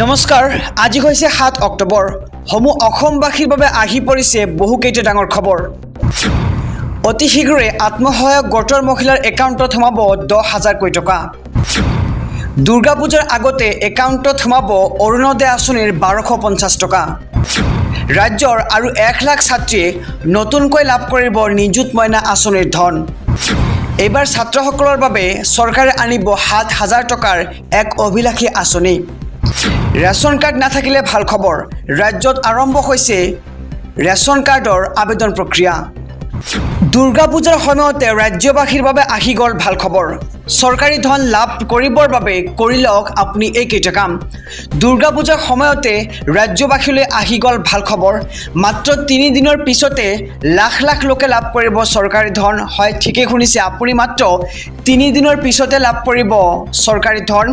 নমস্কাৰ, আজি হৈছে ৭ অক্টোবৰ। সমূহ অসমবাসীৰ বাবে আহি পৰিছে বহুকেইটা ডাঙৰ খবৰ। অতি শীঘ্ৰে আত্মসহায়ক গোটৰ মহিলাৰ একাউণ্টত সোমাব ১০,০০০ কোটি টকা। দুৰ্গা পূজাৰ আগতে একাউণ্টত সোমাব অৰুণোদয় আঁচনিৰ ১২৫০ টকা। ৰাজ্যৰ আৰু ১ লাখ ছাত্ৰীয়ে নতুনকৈ লাভ কৰিব নিযুত মইনা আঁচনিৰ ধন। এইবাৰ ছাত্ৰসকলৰ বাবে চৰকাৰে আনিব ৭,০০০ টকাৰ এক অভিলাষী আঁচনি। ৰেচন কাৰ্ড নাথাকিলে ভাল খবৰ। ৰাজ্যত আৰম্ভ হৈছে ৰেচন কাৰ্ডৰ আবেদন প্ৰক্ৰিয়া। দুৰ্গা পূজাৰ সময়তে ৰাজ্যবাসীৰ বাবে আহি গ'ল ভাল খবৰ। চৰকাৰী ধন লাভ কৰিবৰ বাবে কৰি লওক আপুনি এইকেইটা কাম। দুৰ্গা পূজাৰ সময়তে ৰাজ্যবাসীলৈ আহি গ'ল ভাল খবৰ। মাত্ৰ ৩ দিনৰ পিছতে লাখ লাখ লোকে লাভ কৰিব চৰকাৰী ধন। হয়, ঠিকেই শুনিছে, আপুনি মাত্ৰ ৩ দিনৰ পিছতে লাভ কৰিব চৰকাৰী ধন।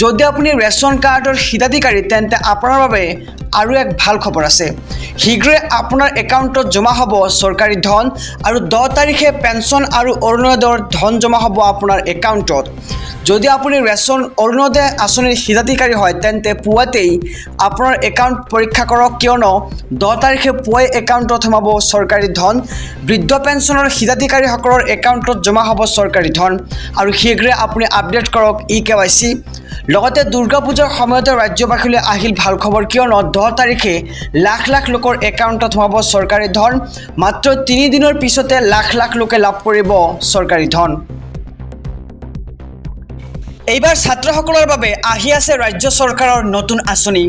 যদি আপুনি ৰেচন কাৰ্ডৰ হিতাধিকাৰী তেন্তে আপোনাৰ বাবে আৰু এক ভাল খবৰ আছে। শীঘ্ৰে আপোনাৰ একাউণ্টত জমা হ'ব চৰকাৰী ধন আৰু ১০ তাৰিখে পেঞ্চন আৰু অৰুণোদয়ৰ ধন জমা হ'ব আপোনাৰ একাউণ্টত। যদি আপুনি ৰেচন অৰুণোদয় আঁচনিৰ হিতাধিকাৰী হয় তেন্তে পুৱাতেই আপোনাৰ একাউণ্ট পৰীক্ষা কৰক, কিয়নো ১০ তাৰিখে পুৱাই একাউণ্টত সোমাব চৰকাৰী ধন। বৃদ্ধ পেঞ্চনৰ হিতাধিকাৰীসকলৰ একাউণ্টত জমা হ'ব চৰকাৰী ধন আৰু শীঘ্ৰে আপুনি আপডেট কৰক eKYC। লগতে দুৰ্গা পূজাৰ সময়তে ৰাজ্যবাসীলৈ আহিল ভাল খবৰ, কিয়নো ১০ তাৰিখে লাখ লাখ লোকৰ একাউণ্টত সোমাব চৰকাৰী ধন। মাত্ৰ ৩ দিনৰ পিছতে লাখ লাখ লোকে লাভ কৰিব চৰকাৰী ধন। এইবাৰ ছাত্ৰসকলৰ বাবে আহি আছে ৰাজ্য চৰকাৰৰ নতুন আঁচনি।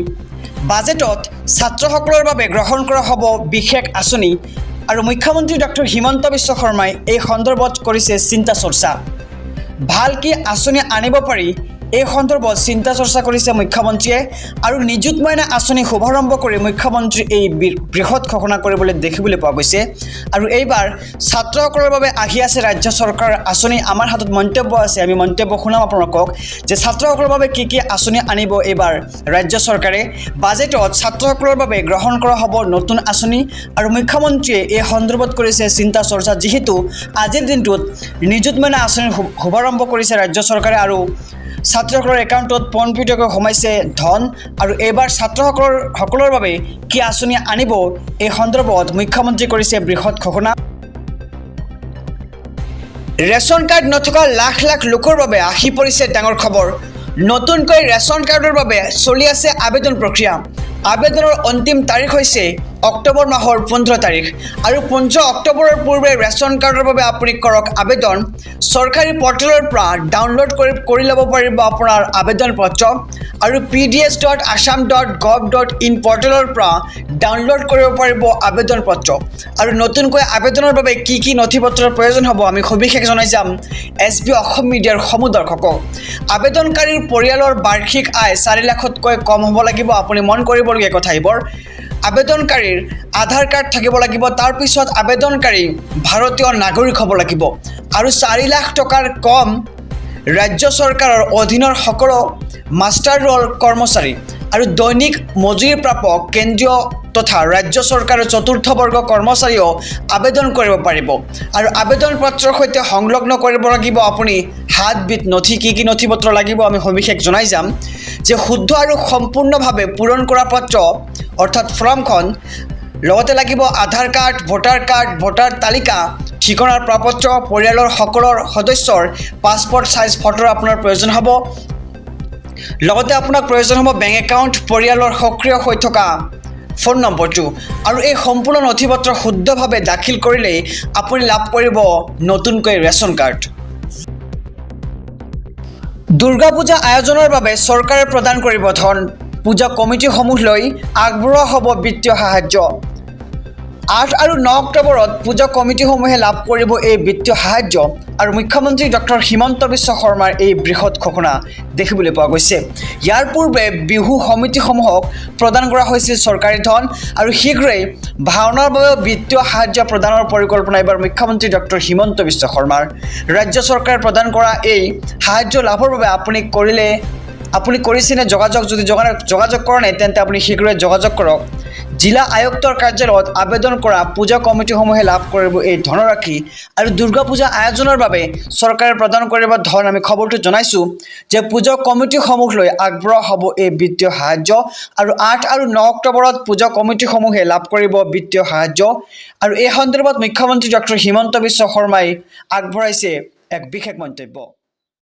বাজেটত ছাত্ৰসকলৰ বাবে গ্ৰহণ কৰা হ'ব বিশেষ আঁচনি আৰু মুখ্যমন্ত্ৰী ডক্টৰ হিমন্ত বিশ্ব শৰ্মাই এই সন্দৰ্ভত কৰিছে চিন্তা চৰ্চা। ভাল কি আঁচনি আনিব পাৰি এই সন্দৰ্ভত চিন্তা চৰ্চা কৰিছে মুখ্যমন্ত্ৰীয়ে আৰু নিযুত মইনা আঁচনি শুভাৰম্ভ কৰি মুখ্যমন্ত্ৰী এই বৃহৎ ঘোষণা কৰিবলৈ দেখিবলৈ পোৱা গৈছে। আৰু এইবাৰ ছাত্ৰসকলৰ বাবে আহি আছে ৰাজ্য চৰকাৰৰ আঁচনি। আমাৰ হাতত মন্তব্য আছে, আমি মন্তব্য শুনাম আপোনালোকক যে ছাত্ৰসকলৰ বাবে কি কি আঁচনি আনিব এইবাৰ ৰাজ্য চৰকাৰে। বাজেটত ছাত্ৰসকলৰ বাবে গ্ৰহণ কৰা হ'ব নতুন আঁচনি আৰু মুখ্যমন্ত্ৰীয়ে এই সন্দৰ্ভত কৰিছে চিন্তা চৰ্চা। যিহেতু আজিৰ দিনটোত নিযুত মইনা আঁচনিৰ শুভাৰম্ভ কৰিছে ৰাজ্য চৰকাৰে আৰু ছাত্ৰসকলৰ একাউণ্টত পোনপটীয়াকৈ সোমাইছে ধন আৰু এইবাৰ ছাত্ৰসকলৰ বাবে কি আঁচনি আনিব এই সন্দৰ্ভত মুখ্যমন্ত্ৰী কৰিছে বৃহৎ ঘোষণা। ৰেচন কাৰ্ড নথকা লাখ লাখ লোকৰ বাবে আহি পৰিছে ডাঙৰ খবৰ। নতুনকৈ ৰেচন কাৰ্ডৰ বাবে চলি আছে আবেদন প্ৰক্ৰিয়া। আবেদনৰ অন্তিম তাৰিখ হৈছে অক্টোবৰ মাহৰ ১৫ তাৰিখ আৰু ১৫ অক্টোবৰৰ পূৰ্বে ৰেচন কাৰ্ডৰ বাবে আপুনি কৰক আবেদন। চৰকাৰী পৰ্টেলৰ পৰা ডাউনলোড কৰি ল'ব পাৰিব আপোনাৰ আবেদন পত্ৰ আৰু pds.assam.gov.in পৰ্টেলৰ পৰা ডাউনলোড কৰিব পাৰিব আবেদন পত্ৰ। আৰু নতুনকৈ আবেদনৰ বাবে কি কি নথি পত্ৰৰ প্ৰয়োজন হ'ব আমি সবিশেষ জনাই যাম SB অসম মিডিয়াৰ সমূহ দৰ্শকক। আবেদনকাৰীৰ পৰিয়ালৰ বাৰ্ষিক আয় ৪ লাখতকৈ কম হ'ব লাগিব। আপুনি মন কৰিবলগীয়া কথা এইবোৰ। আবেদনকাৰীৰ আধাৰ কাৰ্ড থাকিব লাগিব। তাৰপিছত আবেদনকাৰী ভাৰতীয় নাগৰিক হ'ব লাগিব আৰু ৪ লাখ টকাৰ কম ৰাজ্য চৰকাৰৰ অধীনৰ সকলো মাষ্টাৰ ৰোল কৰ্মচাৰী আৰু দৈনিক মজুৰি প্ৰাপক কেন্দ্ৰীয় তথা ৰাজ্য চৰকাৰৰ চতুৰ্থ বৰ্গ কৰ্মচাৰীও আবেদন কৰিব পাৰিব। আৰু আবেদন পত্ৰৰ সৈতে সংলগ্ন কৰিব লাগিব আপুনি হাতবিধ নথি। কি কি নথি পত্ৰ লাগিব আমি সবিশেষ জনাই যাম যে শুদ্ধ আৰু সম্পূৰ্ণভাৱে পূৰণ কৰা পত্ৰ অৰ্থাৎ ফৰ্মখন, লগতে লাগিব আধাৰ কাৰ্ড, ভোটাৰ তালিকা, ঠিকনাৰ প্ৰপত্ৰ, পৰিয়ালৰ সকলো সদস্যৰ পাছপৰ্ট সাইজ ফটোৰ আপোনাৰ প্ৰয়োজন হ'ব। লগতে আপোনাক প্ৰয়োজন হ'ব বেংক একাউণ্ট, পৰিয়ালৰ সক্ৰিয় হৈ থকা ফোন নম্বৰটো আৰু এই সম্পূৰ্ণ নথি পত্ৰ শুদ্ধভাৱে দাখিল কৰিলেই আপুনি লাভ কৰিব নতুনকৈ ৰেচন কাৰ্ড। দুৰ্গা পূজা আয়োজনৰ বাবে চৰকাৰে প্ৰদান কৰিব ধন। পূজা কমিটিসমূহলৈ আগবঢ়োৱা হ'ব বিত্তীয় সাহায্য। ৮ আৰু ৯ অক্টোবৰত পূজা কমিটিসমূহে লাভ কৰিব এই বিত্তীয় সাহায্য আৰু মুখ্যমন্ত্ৰী ডক্টৰ হিমন্ত বিশ্ব শৰ্মাৰ এই বৃহৎ ঘোষণা দেখিবলৈ পোৱা গৈছে। ইয়াৰ পূৰ্বে বিহু সমিতিসমূহক প্ৰদান কৰা হৈছিল চৰকাৰী ধন আৰু শীঘ্ৰেই ভাওনাৰ বাবে বিত্তীয় সাহায্য প্ৰদানৰ পৰিকল্পনা এইবাৰ মুখ্যমন্ত্ৰী ডক্টৰ হিমন্ত বিশ্ব শৰ্মাৰ। ৰাজ্য চৰকাৰে প্ৰদান কৰা এই সাহায্য লাভৰ বাবে আপুনি কৰিছেনে যোগাযোগ? যদি যোগাযোগ কৰা নাই তেন্তে আপুনি শীঘ্ৰে যোগাযোগ কৰক। জিলা আয়ুক্তৰ কাৰ্যালয়ত আবেদন কৰা পূজা কমিটিসমূহে লাভ কৰিব এই ধনৰাশি আৰু দুৰ্গা পূজা আয়োজনৰ বাবে চৰকাৰে প্ৰদান কৰিব ধন। আমি খবৰটো জনাইছোঁ যে পূজা কমিটিসমূহ লৈ আগবঢ়োৱা হ'ব এই বিত্তীয় সাহায্য আৰু 8 আৰু 9 অক্টোবৰত পূজা কমিটিসমূহে লাভ কৰিব বিত্তীয় সাহায্য। আৰু এই সন্দৰ্ভত মুখ্যমন্ত্ৰী ডক্টৰ হিমন্ত বিশ্ব শৰ্মাই আগবঢ়াইছে এক বিশেষ মন্তব্য।